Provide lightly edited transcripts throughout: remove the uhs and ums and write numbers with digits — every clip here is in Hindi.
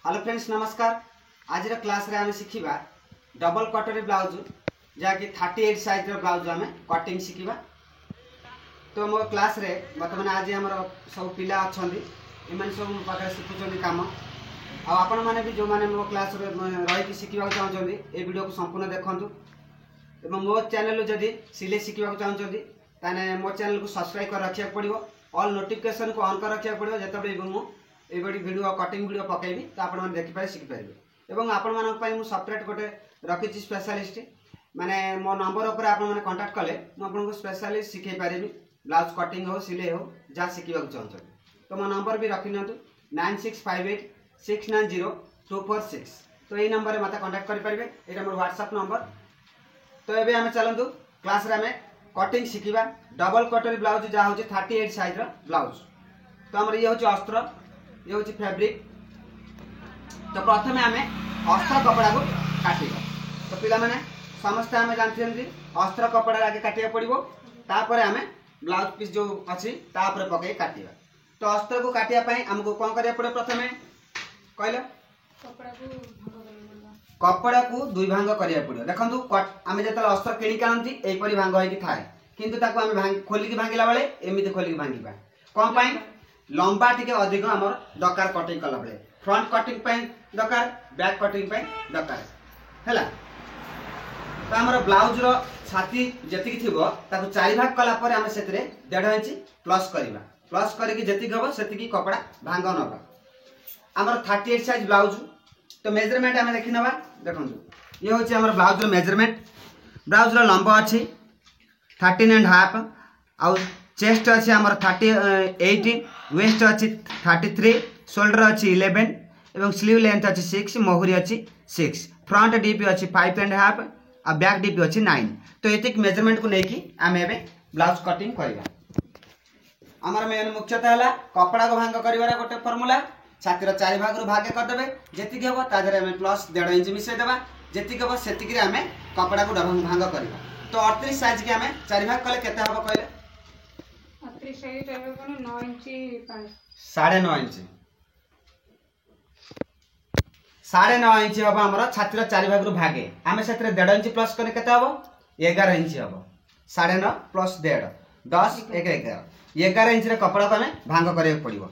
हेलो फ्रेंड्स नमस्कार। आज क्लास रे आम शिखा डबल कटोरी ब्लाउज जहाँकि 38 साइज ब्लाउज आम कटिंग शिखा। तो मो क्लास रे बर्तमान आज आम सब पिला अच्छा सब मो पाखे शिखुं कम आपण मैंने भी जो मैंने मो क्लास रही शिखा चाहते ये वीडियो को संपूर्ण देखूँ। मो चैनल जदि सिले शिखा चाहते ताने मो चैनल को सब्सक्राइब कर रखा पड़ो, ऑल नोटिफिकेशन को ऑन कर रखा पड़ो। जो ये वीडियो कटिंग वीडियो पकेबी तो आप देखिपारे शिखिपारे। और आपण मानी सेपरेट गोटे रखी स्पेशलिस्ट माने मो नंबर उपर आप कांटेक्ट कले मुझे स्पेशली शिखे पारि ब्लाउज कटिंग हो सिले हो जहाँ शिखा चाहते। तो मो नंबर भी रखी नि 9658690246। तो ये नंबर में मत कांटेक्ट करेंगे, ये मोर व्हाट्सएप नंबर। तो ये आम चलतु क्लास रे आम कटिंग शिखा डबल कटोरी ब्लाउज जहाँ हूँ 38 साइज ब्लाउज। तो आम ये हूँ अस्त्र, ये हूँ फैब्रिक। तो प्रथम आम अस्त्र कपड़ा को काटिबा। तो पिला माने समस्त आम जानते अस्त्र कपड़ा आगे काटिया पड़ो, तापर आम ब्लाउज पीस जो अच्छी तापर पकई काटिबा। तो अस्त्र को काटिया आमको कौन करिया पड़े प्रथमे कहले कपड़ा को दुई भांग करिया पड़ो। देखो आम जो अस्त्र किणी आनती यहीपरी भांग होगी थाए, किंतु आम खोलिकी भांगिला बेले एमती खोलिकी भांगा कौन पाई लंबा टिके अधिक आमर दरकार कटिंग कला बेले फ्रंट कटिंग दरकार बैक कटिंग दरकार है। तो आमर ब्लाउज रो छाती जी थी चारि भाग कला पर आम से 1.5 इंच प्लस करवा। प्लस करके जी हम से कपड़ा भांग नवा आमर 38 साइज ब्लाउज। तो मेजरमेंट आम देखी ना देखो ये हूँ आम ब्लाउज मेजरमेंट। ब्लाउज लंबा अच्छी 13.5 आउ चेस्ट अच्छी आमर 38, वेस्ट अच्छी 33, शोल्डर अच्छी 11 एवं स्लीव लेंथ अच्छी 6, मोहरी अच्छी 6, फ्रंट डीपी अच्छी 5.5 और बैक डीपी अच्छी 9। तो ये मेजरमेंट को लेकिन आम ए ब्लाउज कटिंग करवा। आमर मेन मुख्यतः है कपड़ा को भांग कर गोटे फर्मूला छातीर 4 भाग रू भागे करदे जी हम तादेह प्लस 1.5 इंच मिसेदेवा जी हम से आम कपड़ा को भांग करवा। तो 38 साइज के आम 4 भाग कले केते हम कहले 9 इंच 9.5 इंच 9.5 इंच हम आम छातीर 4 भाग रू भागे आम से 1.5 इंच प्लस कले केते हम 11 इंच हम 9.5 प्लस 1.5 10 11 इंच कपड़ा को आम भांग करा पड़ो।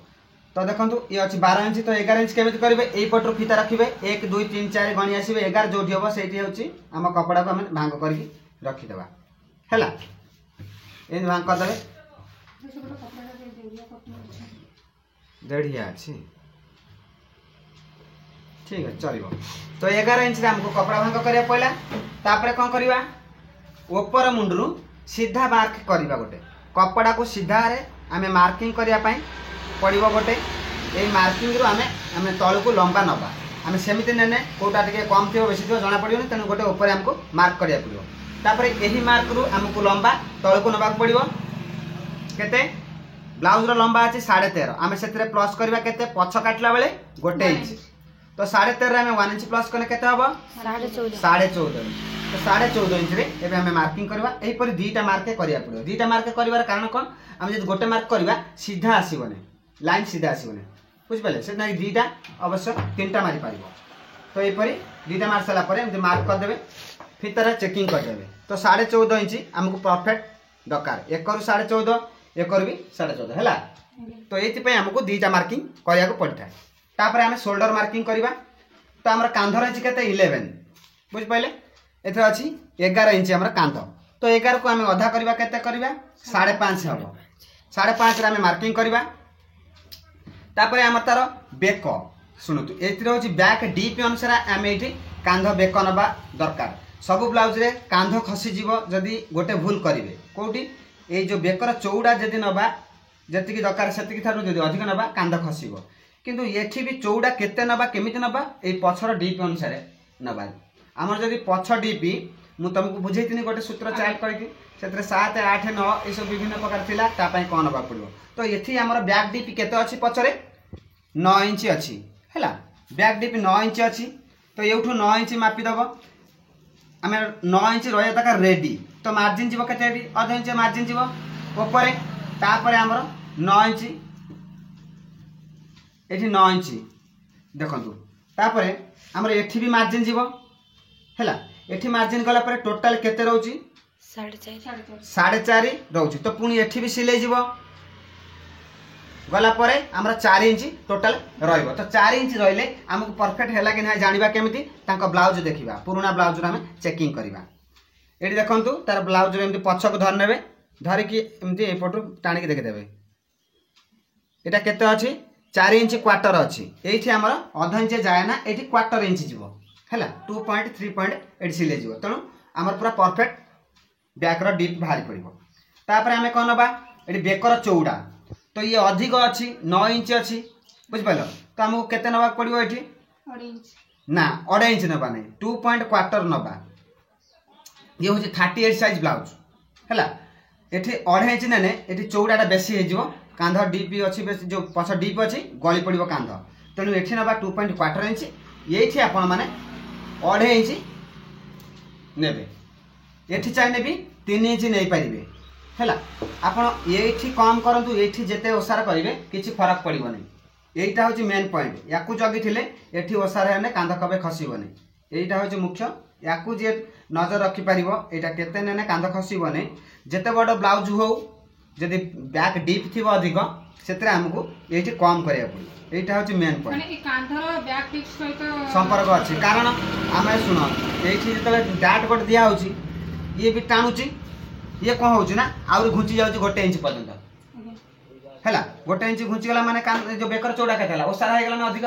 तो देखो ये अच्छी 12 इंच। तो 11 इंच केमी करेंगे यहीपटू फीता रखिए 1 2 3 4 गणी आसवे 11 जो हम से आम कपड़ा को आम भांग कर रखीदे है ये भांग करदे देढ़िया अच्छी ठीक है चलो। तो 11 इंच आमको कपड़ा भांग करा पड़ा। तापर कौन करवा ऊपर मुंडरू सीधा मार्क करवा गोटे कपड़ा को सीधा आम मार्किंग करने पड़ो गोटे ये मार्किंग रू आम तल को लंबा नवा आम सेमती ने कौटा टे कम थी बेसी थी जना पड़ो तेणु गोटे ऊपर आमको मार्क करा पड़ो। तापर यही मार्क रू आमको लंबा तल को नवा पड़ो केते ब्लाउज रो लंबा अच्छी 13.5 आम से प्लस करवा केते पछ काटला बेले 1 इंच। तो 13.5 आम 1 इंच प्लस कले केते हबो 14.5। तो 14.5 इंच रे एबे आम मार्किंग करवा एहीपरि दुईटा मार्क करिया पड़ो। दुईटा मार्क करिवार कारण कोन आम जदि गोटे मार्क करवा सीधा आसीबने लाइन सीधा आसीबने बुझ पाले से नाही दुईटा अवश्य 3टा मारी पारिबो। तो एहीपरि दुईटा मार साला परे एमति मार्क कर देबे फितर चेकिंग कर देबे। तो 14.5 इंच हमको परफेक्ट दरकार 1 रू 14.5 1 रू भी 14.5 हैला। तो ये आमको 2टा मार्किंग करिया को पड़ता है। तापर आम शोल्डर मार्किंग करवा। तो आम कांधर इंच के 11 बुझ पाइले एथर अच्छी 11 इंच आम कांध। तो 11 को आम अधा करवा केते करवा 5.5 हम 5.5 आम मार्किंग करवा। तापर आम तार बेक शुणु ये बैक डीप अनुसार आम ये कांध बेक नवा दरकार। सब ब्लाउज रे कांध खसीज जदि गोटे भूल करेंगे कौटी ये जो बेकर चौड़ा जदि नवा जी दरकार से अधिक नवा कांध खसब किंतु ये भी चौड़ा केते नवा केमिति नवा ये पछर डीप अनुसार नवा। आमर जदि पछ डीपी मु तुमको बुझेनी गोटे सूत्र चार्ट करके 7 8 9 ये सब विभिन्न प्रकार थिला तापाई कौन नवा पड़ो। तो ये आमर बैक डीपी केते अच्छी पछरे 9 इंच अच्छी है बैक डीपी 9 इंच अच्छी। तो ये 9 इंच मापिदेव आम 9 इंच रहा दरकार रेडी। तो मार्जिन जीव के अध इंच मार्जिन जीव ऊपर तापर आमर 9 इंच ये 9 इंच देखो तापर आमर एठी भी मार्जिन जीवो हैला एठी मार्जिन गला पर टोटल केते रहउची 4.5 रहउची तो पुनी एठी भी सिले जीवो गला परे हमरा 4 इंच टोटल रहइबो तो 4 इंच रहिले हमको परफेक्ट हैला कि ना जानिबा केमिति तांको ब्लाउज देखिबा पुराना ब्लाउज रा हम चेकिंग करिबा एठी देखंतु तार ब्लाउज रे एमति पछक धर नेबे धरि कि एमति ए पटु टाणी के देख देबे एटा केते अछि 4 इंच क्वार्टर अछि एठी हमर आधा इंच जाय ना एठी क्वार्टर इंच जीवो हैला 2.3 सिले जीवो तणु हमर पूरा परफेक्ट बैक रो डीप भारी पड़िबो तापर हमें कोन बा एठी बेकर चौड़ा तो ये अधिक अच्छी 9 इंच अच्छी बुझ पाल तो हमको केते नबा पड़िबो एठी 8 इंच ना 8 इंच नबा नहीं 2.25 नबा ये होची 38 साइज ब्लाउज हैला एठी 8 इंच नेने एठी चौड़ाटा बेसी हे जिवो कांध डीप अच्छी बेसी जो पछ डीप अच्छी गली पड़िबो कांध तेणु एठी नबा 2.25 इंच एठी आपण माने 8 इंच नेबे एठी चाहे भी 3 इंच नहीं पारिबे हैला आपण एठी कम करंतु एठी जेते ओसार करिवे किछि फरक पड़िबो नै एटा होची मेन पॉइंट याकू जगी थिले एठी ओसार हेने कांध कबे खसिबो नै एटा होची मुख्य याकू जे नजर रखि पारिबो एटा केते नेने कांध खसिबो नै जेते बड ब्लाउज हो जदि बैक डीप थिबो अधिक सेतरे हमकु एठी कम करिया पड़िबो एटा होची मेन पॉइंट माने ए कांधर बैक डीप सहित संपर्क अछि कारण आमे सुनो एठी जेतले डाट गोट दिया होची ये भी टाणुची ये कौन हो ना आउरी घुंची जाउची गोटे इंच पर्यंत हैला गोटे इंच घुंची गला माने कान जो बेकर चौड़ा केतला ओ सारा हे गला ना अधिक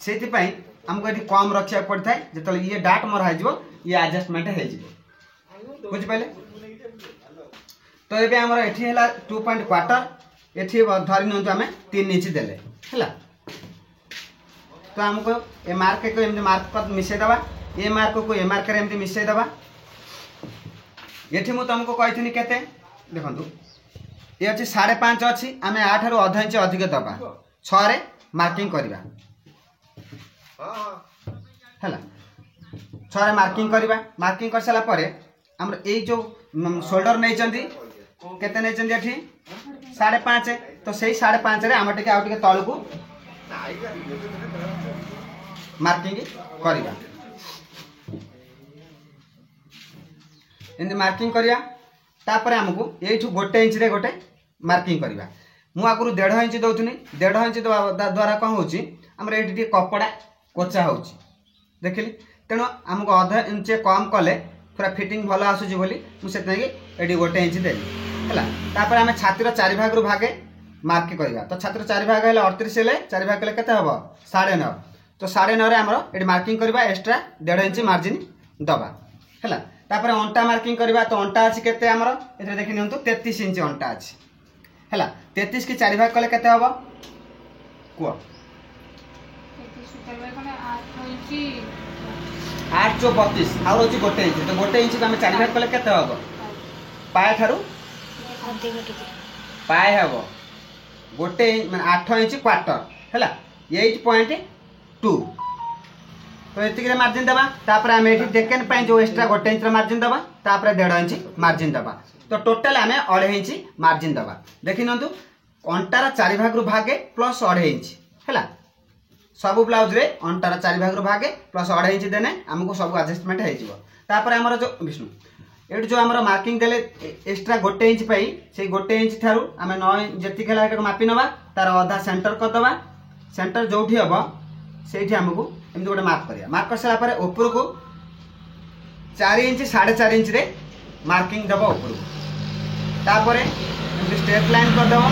सेति पई हमको एठी कम रखिया पड़थाय जेतले ये डाट मर हाइ जिवो ये एडजस्टमेंट हे जिवो बुझ पाले तो एबे हमर एठी हैला 2.25 एठी धरि नंतु हमें 3 इंच देले हैला तो हमको ए मार्क को एमते मार्क पर मिसे दबा ए मार्क को ए मार्क रे एमते मिसे दबा एठी मु तुमको कहिथिनी केते देखंतु ये अछि 5.5 अछि आमे 8 रु आधा इंच अधिक दबा 6 रे मार्किंग करिबा हैला 6 रे मार्किंग करिबा मार्किंग कर साला परे हमर ए जो शोल्डर नै चंदी केते नै चंदी एठी 5.5 तो सेही 5.5 रे हम टिके आउ टिके तळकू मार्किंग करिबा एंड मार्किंग करिया तापर हमको एठू गोटे इंच रे गोटे मार्किंग करिया मु आगुरु 1.5 इंच दउथुनी 1.5 इंच द्वारा कौन होची हमर एठी टी कपड़ा कोचा होची देखिली तेनो हमको आधा इंच कम कले पूरा फिटिंग भलो आसुची बोली मु सेतने की एठी गोटे इंच देली हला तापर हमें छातीर 4 भाग रु भागे मार्क करिया तो छातीर 4 भाग हेले 38 हेले 4 भाग हेले केते हबो 9.5 तो 9.5 रे हमर एठी मार्किंग करिबा एक्स्ट्रा 1.5 इंच मार्जिन दबा हला तापर अंटा मार्किंग करबा तो अंटा अछि केते हमर एथे देखि नियंतु 33 इंच अंटा अछि हला 33 के 4 भाग कले केते हबो को 33 करबा कने 8 इंच 8 जो 32 आरो अछि गोटे इंच तो गोटे इंच हम 4 भाग कले केते हबो पाय थारु अधिक टिके पाय हबो गोटे माने 8 इंच क्वार्टर हला 8.2 तो एतिक रे मार्जिन दबा तापर हम एठी सेकंड पई जो एक्स्ट्रा गोटे इंच रे मार्जिन दबा तापर 1.5 इंच मार्जिन दबा तो टोटल हमें 2.5 इंच मार्जिन दबा देखि नंतु अंटार 4 भाग रु भागे प्लस 2.5 इंच हैला सब ब्लाउज रे अंटार 4 भाग रु भागे प्लस 2.5 इंच देने हमको सब एडजस्टमेंट हे जिवो तापर हमर जो विष्णु एठी जो हमर मार्किंग देले एक्स्ट्रा गोटे इंच पई से गोटे इंच थारु हमें 9 जति खेला एटा मापी नबा तार आधा सेंटर कर दबा सेंटर जोठी हबो सेठी हमको एमती गोटे मार्क करिया मार्क कर सारा परे ऊपर को 4 इंच 4.5 इंच रे मार्किंग दबो ऊपर को तापरे एमती स्ट्रेट लाइन कर दबो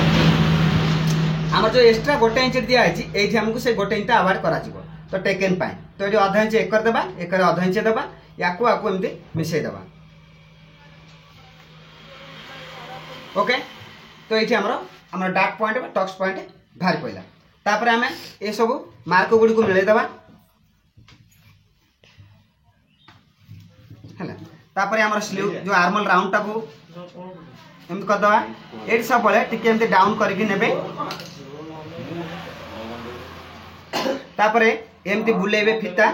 हमर जो एक्स्ट्रा गोटे इंच दिया आछि एठी हमको से गोटे इंच अवॉइड करा जिवो तो टेकन पाए तो एठी आधा इंच एक कर देबा एक रे आधा इंच देबा याकू आकू एमती मिसै देबा ओके तो एठी हमर डार्क पॉइंट टक्स पॉइंट भारी पइला तापर हमें ए सब मार्क गुडी को मिले देबा हैला तापर हमर स्लीव जो आर्मल राउंड टाको एमती कर दबा एठी सब बळे टिके एमती डाउन करके नेबे तापर एमती बुलेबे फिता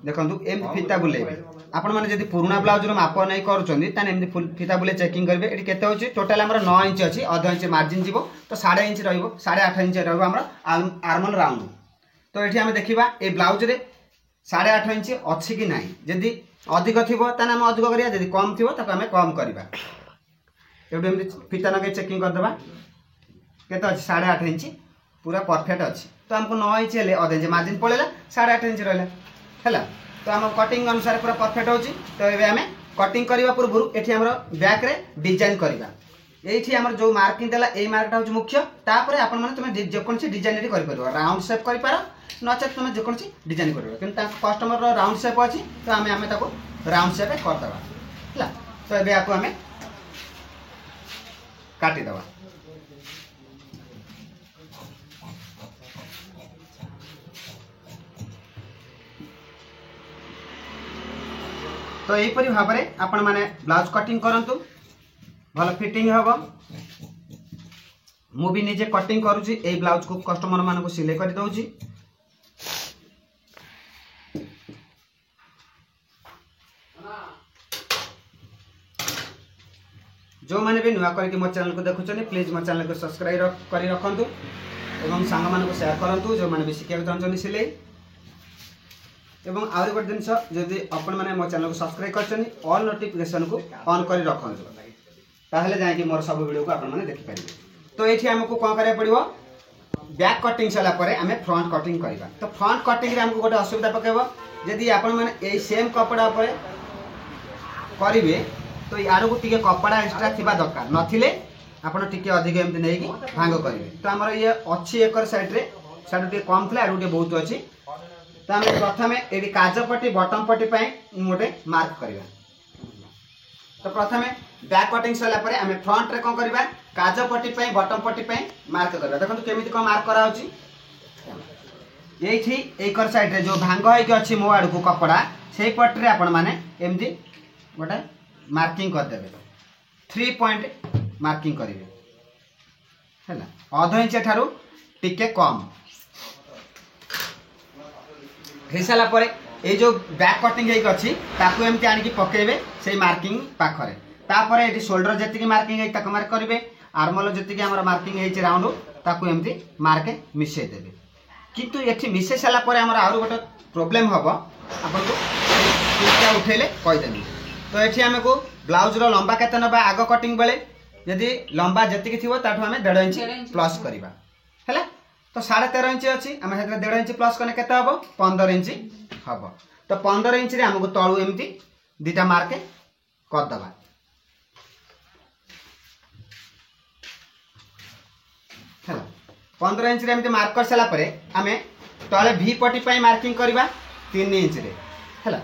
देखंतु एमती फिता बुलेबे आपण माने जदी पुराना ब्लाउज रो माप नै करूचंदी ताने एमती फिता बुले चेकिंग करबे एठी केते होची टोटल हमर 9 इंच अछि आधा इंच मार्जिन जीवो तो 8.5 इंच रहइबो 8.5 इंच रहइबो हमर आर्मल राउंड तो ये आम देखा ये ब्लाउज रे 8.5 इंच अच्छी कि नहीं जदि अधिक थी आम अधिक करा जब कम थी आम कम करवा ये फीता नगे चेकिंग करदे के अच्छे 8.5 इंच पूरा परफेक्ट अच्छी तो आमको 9 इंच हेल्ले अध इंच मार्जिन पड़ेगा 8.5 इंच रहा है तो आम कटिंग अनुसार पूरा परफेक्ट होची तो ये आम कटिंग करने पूर्व ये आम बैक रे डिजाइन करवा ये आम जो मार्किंग देला ये मार्कटा हूँ मुख्य तापर आपण मैंने तुम जेकोसी डिजाइन कर राउंड सेप कर नचे तुम जेकोसी डिजाइन कर कि कस्टमर राउंड सेप अच्छी तो आम राउंड सेप करदे तो ये आपको आम काटिदेवा तो यहीपरि भाव में आपण मैंने ब्लाउज कटिंग करंतु भल फिटिंग हम मुझे निजे कटिंग करुँची ए ब्लाउज को कस्टमर मान सिलाई कर दौची जो मैंने भी नुआ करके मो चैनल को देखुं प्लीज मो चैनल को सब्सक्राइब कर रखु और सांग मान को शेयर करूँ जो मैंने भी शिखा चाहते सिलाई एवं आउरी गोटे जिनस जदि आपण मैंने मो चैनल को सब्सक्राइब कर ऑल नोटिफिकेशन को ऑन कर रखु ताहले जाए मोर सब वीडियो को आपण मैंने देखिपारे तो ये आमको कौन करा पड़ो बैक कटिंग सारापर आम फ्रंट कटिंग करवा तो फ्रंट कटिंग आमको गोटे असुविधा पकेब जदि आपण मैंने यही सेम कपड़ा पर करेंगे तो यार को टी कपड़ा एक्सट्रा थी दरकार नथिले आपड़ टी अधिक एमती नहीं भांग करेंगे तो आम ये अच्छी एकर सैड्रे साइड टे कम थी आड़ बहुत अच्छी तो आम प्रथम ये काजपट्टी बटम पट्टी गोटे मार्क करवा तो प्रथम बैक कटिंग सारापर आम फ्रंट रे कौन करवा काजपट्टी बटम पट्टी मार्क करवा देखो केमी कौन मार्क कराऊँच ये एकर साइड रे जो भांग होगी अच्छी मो आड़ को कपड़ा से पट्टे आपण मैंने एमती गोटे मार्किंग करदे 3 पॉइंट मार्किंग करेंगे है अध इंच ठारू टिके कम हो सारापर ये जो बैक कटिंग अच्छी एमती आनिकी पकेबे से मार्किंग पाखरे तापर ये शोल्डर जी मार्किंग है मार्क करेंगे आर्मल जी आम मार्किंग है राउंड ताकू एमती मार्क मिसई देवे किंतु ये मिसई सारापर आम आउ गोटे प्रोब्लेम हम आपको उठेले कहीदेवी तो ये आमको ब्लाउज लंबा केते नबा आग कटिंग बेले यदि लंबा जी थी आम 1.5 इंच प्लस करवा है तो 13.5 इंच अच्छी आम 1.5 इंच प्लस कने केते हम 15 इंच हम तो 15 इंच रे आमको तलू एमती 2टा मार्क करदे है 15 इंच रे एमती मार्क कर सारा पर आम तले भी पट्टी मार्किंग करवा 3 इंच रे है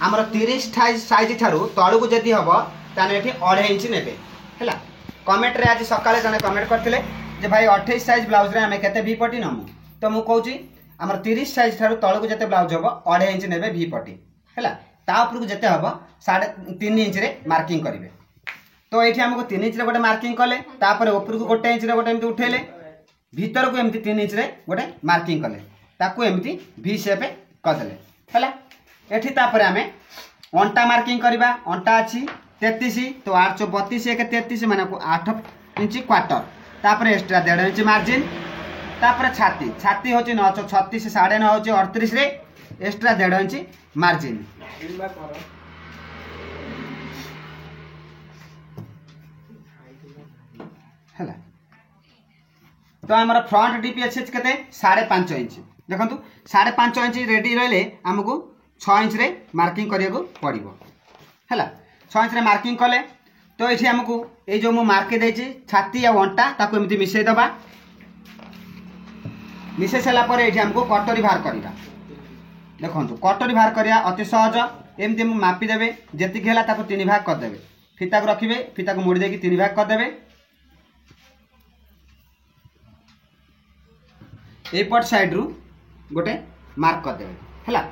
आमर 30 साइज ठारू तलू को जदि हम ताने ये 2.5 इंच ने है कमेंट रे आज सकाଳେ जने कमेंट करथिले जे भाई 28 साइज ब्लाउज रे आमे केते भी पट्टी नमु तो मु कहूची आमर 30 साइज ठारू तलू को जते ब्लाउज हम 2.5 इंच नेबे भी पट्टी है ता ऊपर को जते हम 3.5 इंच रे मार्किंग करिवे तो ये आमको 3 इंच रे गोटे मार्किंग कले तापर ऊपर को 1 इंच रे गोटे एमती उठेले भीतर को एमती 3 इंच रे गोटे मार्किंग कले ताकू एमती भी शेप करदेले है एठी तापर आमे अंटा मार्किंग करवा अंटा अच्छी 33 तो 832 एक 33 माने 8 इंच क्वार्टर तापर एक्स्ट्रा 1.5 इंच मार्जिन तापर छाती छाती होची 936 9.5 होची 38 रे एक्स्ट्रा 1.5 इंच मार्जिन हैला तो हमारा फ्रंट डीपीएच केते 5.5 इंच देखंतु 5.5 इंच रेडी रहले हमकु 6 इंच रे मार्किंग करिया पड़ो है 6 इंच रे मार्किंग कले तो ये आमको ये जो मु मार्के देछि छाती या अंटा ताको एमती मिसई दबा मिसई सारा पर ये आमको कटोरी बाहर करवा देखो कटोरी बाहर करिया अति सहज एमती मु मापी देबे जेतिक हैला ताको 3 भाग कर देबे फीता को रखिबे फीता को मोड़ी देकी 3 भाग कर देबे एपट साइड रू गोटे मार्क कर देबे है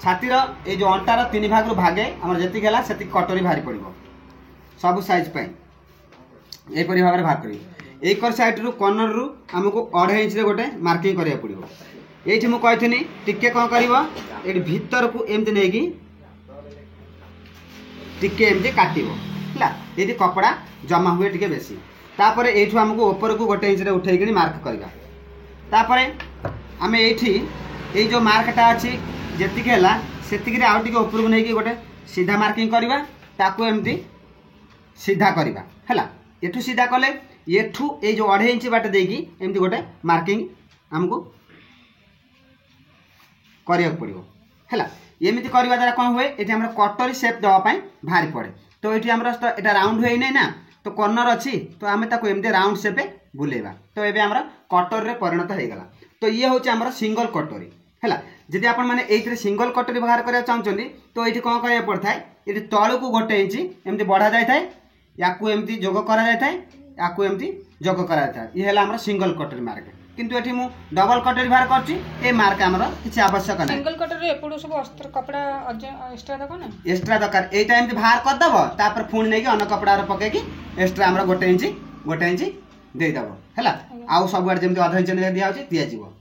छातीर ये जो अंटार 3 भाग रू भागे आम जी है कटोरी बाहरी पड़ो सब साइज यहपरी भाव में बाहर कर एक साइड रू कर्नर रू आमको 2.5 इंच गोटे मार्किंग करा पड़ो ये मुझे टिके कौन कर भीतर को एमती नहीं टिके एमती काटो है ये कपड़ा जमा हुए टिके बेसी तापर ये आमको ऊपर को 1 इंच उठे मार्क करवा तापरे आम ये जो मार्कटा अच्छी जी है से आउ टे उपरको नहीं गोटे सीधा मार्किंग करवा ताकू एमती सीधा करवा है एठू सीधा कले एठू ये जो 2.5 इंच बाट देकी एमती गोटे मार्किंग आमको करिया पड़ो है एमती करवा द्वारा कौन हुए ये आम कटरी सेप देवाई भारी पड़े तो ये आम यहाँ राउंड हुए ना तो कर्नर अच्छी तो आम एमती राउंड सेपे बुलेवा तो ये आम कटर में परिणत हो गला तो ये हूँ आम सिंगल कटोरी है जदि आपण मैंने ये सिंगल कटोरी बाहर करना चाहते तो ये कौन करा पड़ता है ये तलू को 1 इंच एमती बढ़ा जाए या एमती जोग करा या एमती जोग करा ये है सिंगल कटोरी मार्क किंतु एठी मु डबल कटोरी बाहर करछि ए मार्क हमर किछि आवश्यक नै सिंगल कटोरी एपडो सब अस्त्र कपड़ा एक्स्ट्रा दको ना एक्स्ट्रा दरकार एटा एमती बाहर कर दबो तापर फुणी नै कि अन कपड़ा रे पके कि एक्स्ट्रा हमर 1 इंच दे दबो हैला आउ सब बार जेमती आधा इंच ने दिया होछि दिया जीवो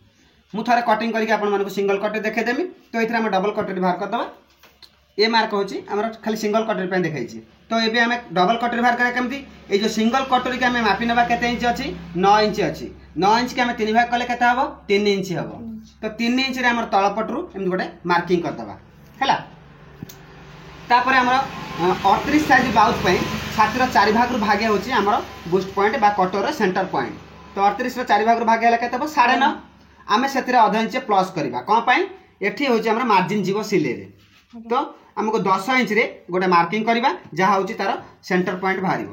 मु थरे कटिंग करके आपन मानको सिंगल कटोरी देखे देमी तो एथरा हम डबल कटोरी बाहर कर दबा ए मार्क होछि हमर खाली सिंगल कटोरी पे देखाइ छी तो एबे हमें डबल कटोरी बाहर करे केमती ए जो सिंगल कटोरी के हमें मापी नबा केते इंच अछि 9 इंच अछि 9 इंच के हमें 3 भाग कले केते हबो 3 इंच हबो तो 3 इंच रे हमर तळ पटरू एम गोटे मार्किंग कर दबा हैला तापर हमर 38 साइज ब्लाउज पे छातीर 4 भाग रु भागे होछि हमर बूस्ट पॉइंट बा कटर रे सेंटर पॉइंट तो 38 रे 4 भाग रु भागे हला केते हबो 9.5 आमे सेतिरे आधा इंच प्लस करबा कोन पई एठी होछि हमर मार्जिन जीवो सिले रे तो हमको 10 इंच रे गोटे मार्किंग करवा जहाँ हूँ तार सेंटर पॉइंट बाहर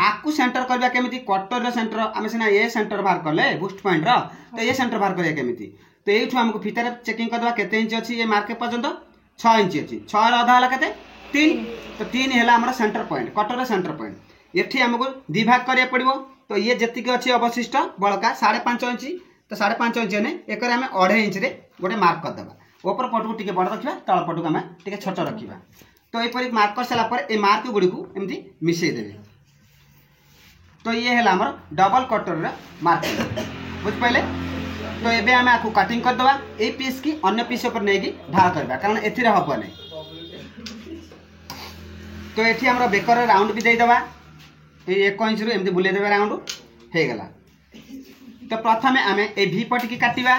आकु सेंटर करवा केमिति कटर सेंटर आम सीना ये सेंटर बाहर कले बूस्ट पॉइंट रो तो ये सेंटर बाहर करिया केमिति तो ये हमको फितार चेकिंग करवा केते इंच अछि ये मार्क पर्यंत 6 इंच अछि 6 रे आधा हला केते 3 तो 3 हैला हमर centre point cutter centre point एठी हमको दि भाग करिया पड़िबो तो ये जतिक अछि अवशिष्ट बळका 5.5 इंच तो 5.5 इंच ने एकर हम 2.5 इंच रे गोटे मार्क कर देबा ऊपर पटू टी बड़ रखा तल पटू आम टे छोट रखा तो यहपरी मार्क कर सारा ये मार्क गुड़ी को एमती मिसेदेवे तो ये है आम डबल कटर मार्किंग बुझिपारे तो ये आम आपको कटिंग करदे ये पीस की अन्य पीस पर नहीं बाहर करवा कारण एथि हम नहीं तो ये आम बेकर राउंड भी देदेवा ये 1 इंच एमती बुलेदेवे राउंड हो गला तो प्रथम आम ए भी पट की काटिबा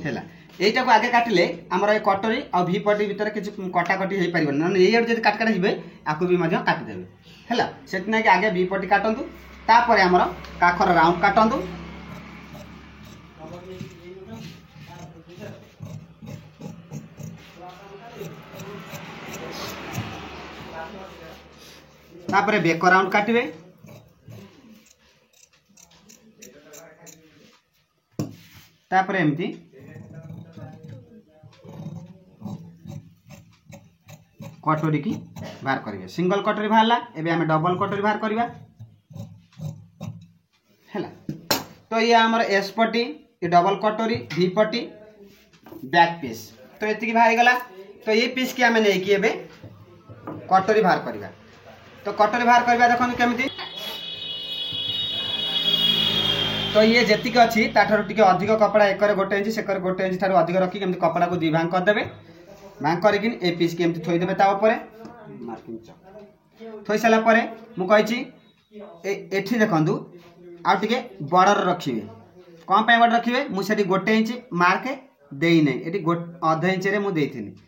हैला एटा को आगे काटिले हमर ए कटरी आ भी पटी भीतर किछ कटा कटी हे परिबन न ए जदी काट काट हिबे आकु भी मध्य काटि देबे हैला सेतना के आगे भी पटी काटंतु तापर हमर काखर राउंड काटंतु तापर बेक राउंड काटिबे तापर एमती कटोरी की बाहर करिवे सिंगल कटोरी बाहरला एबे हमें डबल कटोरी बाहर करिवा हैला तो ये हमर एस पटी ये डबल कटोरी भी पटी बैक पीस तो एति की बाहर गला तो ये पीस की हमें नहीं कि एबे कटोरी बाहर करिवा तो कटोरी बाहर करिवा देखन केमिति तो ये जेतिक अच्छी ताठार टिके अधिक कपड़ा एकर 1 इंच सेकर 1 इंच थार अधिक रखी केमती कपड़ा को 2 भाग कर देबे भाग करके ए पीस के एमती थोई देबे ता ऊपर मार्किंग चक थोई साला परे मु कहि छी एठी देखंदु आ टिके बॉर्डर रखिबे कोन पे बॉर्डर रखिबे मु सेठी 1 इंच मार्क देई नै एठी आधा इंच रे मु देइथिनी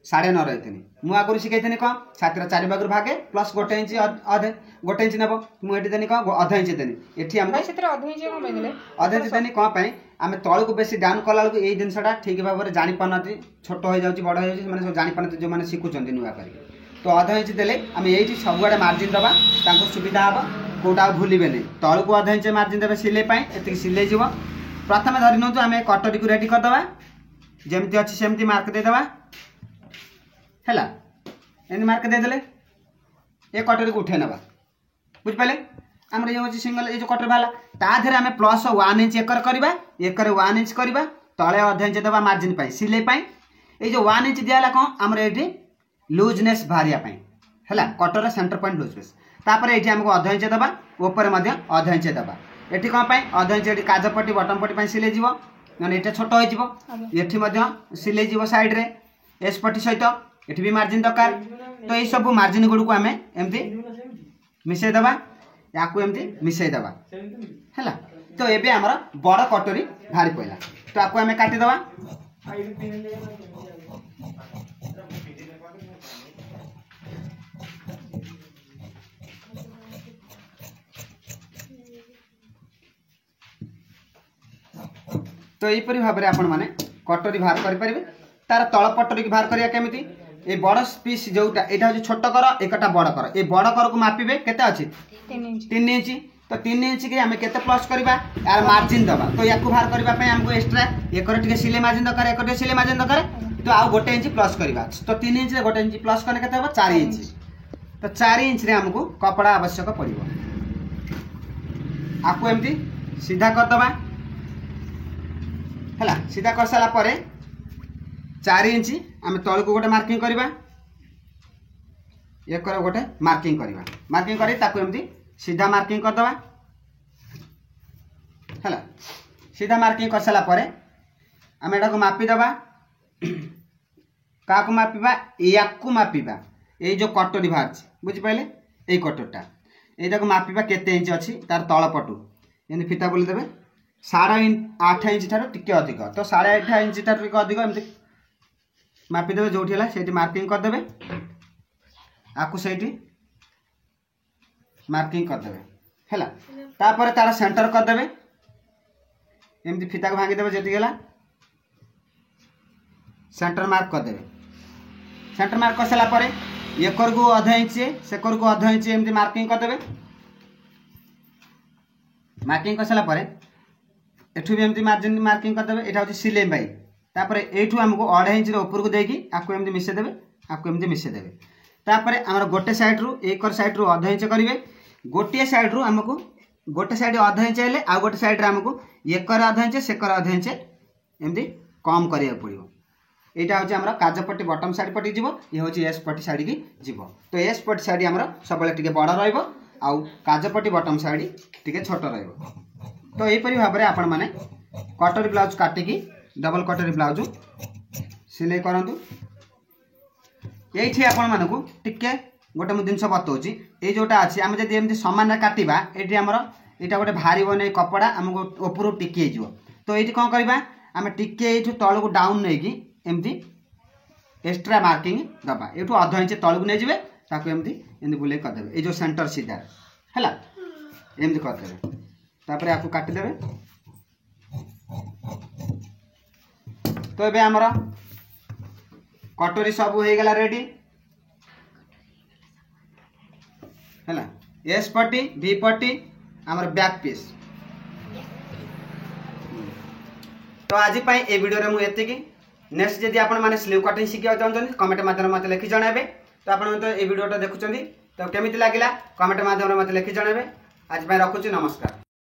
9.5 रहिथिनी मु आगुर शिखैथिनी कोन छात्र 4 भाग भागे प्लस 1 इंच आधे 1 इंच नेबो मु एठी देनी कोन आधा इंच देनी एठी हम भाई सेतिर आधा इंच कोन देले आधा इंच देनी कोन पे आमे तळ को बेसी डाउन कला को एई दिनसटा ठीक भाव रे जानि पनती छोट हो जाउची बड़ हो जाउची माने सब जानि पनती जो माने सिखुचंती नुवा करी तो आधा इंच देले आमे एठी सब गुडा मार्जिन दबा तांको सुविधा हबा कोटा भूलिबे नै तळ को आधा इंच मार्जिन देबे सिले पाई एति सिले जीवो प्रथमे धरि नतु आमे कटरी को रेडी कर दबा जेमति अछि सेमति मार्क दे दबा हैला एन मार्क दे देले ए कटरी को उठे नबा बुझ पाले हमर ये सिंगल ये जो कटर वाला ता धरे हमें प्लस 1 इंच एकर करबा एकर 1 इंच करबा तळे आधा इंच देबा मार्जिन पाई सिले पाई ए जो 1 इंच दियाला कोन हमर एठी लूजनेस भारिया पाई हैला कटर सेंटर पॉइंट लूजनेस तापर एठी हमको आधा इंच देबा ऊपर मध्य आधा इंच देबा एठी कोन पाई आधा इंच एठी काज पट्टी बटन पट्टी पाई सिले जीवो माने एटा छोट होई जीवो एठी मध्य सिले जीवो साइड रे एस पट्टी सहित एठी भी मार्जिन दरकार तो ये सब मार्जिन गुड़ को आम एमती मिसई दबा या एमती मिसई दबा है। तो ये आम बड़ कटोरी बाहरी पड़ा तो आपको आम काटिदबा। तो यहीपरी भाव में आपण मैंने कटोरी बाहर करें। तार तल पटरी की बाहर करिया केमिति ए बड़ पीस जोटा एटा हूँ छोट कर एकटा बड़ कर ए बड़ कर को मापिबे केते अछि 3 इंच तो 3 इंच के आम केते प्लस करबा यार मार्जिन दबा। तो या बाहर करबा पे हमको एक्स्ट्रा एक टिके सिले मार्जिन दरकार एक सिले मार्जिन दरकार तो आउ गोटे इंच प्लस करबा। तो 3 इंच रे गोटे इंच प्लस करने केते हो 4 इंच तो 4 इंच रे हमको कपड़ा आवश्यक पड़िबो। आपको एमती सीधा कर दबा है। सीधा कर सारा पर 4 इंच आम तल को गोटे मार्किंग करवा एक गोटे मार्किंग करवा मार्किंग कर एमती सीधा मार्किंग करदे है। सीधा मार्किंग कर सारा पर आम एटा को मापिदबा क्या मापिबा या मापिबा ये जो कटोरी बाहर बुझिपारे ये कटोरटा यहाँ को मापिबा केते इंच अच्छी तार तल पटू एमती फिता बोलीदेवे 8.5 इंच ठार टिके अधिक तो 8.5 इंच ठार टिके अधिक एमती मापिदेवे जो से मार्किंग करदे आपको से मार्किंग करदे है। तापर तार सेंटर करदे एमती फिता को भांगीदेवे जी सेंटर मार्क करदे। सेंटर मार्क कर सारा पर एकर को आधा इंच सेकर को आधा इंच एमती मार्किंग करदे। मार्किंग कर सारा पर एठू भी एमती मार्जिन मार्किंग करदे। एटा हूँ सिले बाई तापर एठू हमको 2.5 इंच ऊपर को देकी आपको एमती मिसेदेवे आपको एमती मिसेदेवे। तापर आमर गोटे साइड रू एक साइड रू आधा इंच करेंगे गोटे साइड रू आमको गोटे साइड आधा इंच हेल्ले आउ गोटे साइड आमको एकर आधा इंच सेकर आधा इंच एमती कम करिया पड़ो। यहाँ हूँ आम काजपट्टी बटम साइड पटी जीव ये हूँ एस पट्टी साइड की जीव। तो एस पट्टी साइड आम सब टे बड़ रु काजपट्टी बटम साइड टे छोट रो। तो यहीपरी भाव में आपण मैंने कटोरी ब्लाउज काटिकी डबल कटोरी ब्लाउज सिलाई करंतु। ये आपण मानक टिके गोटे मुझे जिनस बताऊँ ये जोटा अच्छी आम जब एमती सामान काटिबा ये आमर यहाँ गोटे बाहर नहीं कपड़ा आमको ऊपर टिकी हो। तो ये कौन करवा आम टिके ये तल को डाउन नहीं कि एमती एक्स्ट्रा मार्किंग दबा ये अध इंच तल को नहीं जाए ताकू एमती एमती बुले करदे ये जो सेंटर सीधा है एमती करदे। तापर आपको काटिदेवे। तो ये आमर कटोरी सब हो गला रेडी है। एस पट्टी भी पट्टी आमर बैक पीस। तो आज ये वीडियो में मुझे नेक्स्ट जदि आपण मैंने स्लीव कटिंग शिखा चाहते कमेंट माध्यम मत लिखि जणाबे। तो आप ये वीडियो देखुं तो केमी लगे कमेंट माध्यम मत लिखि जणाबे। आज रखुची नमस्कार।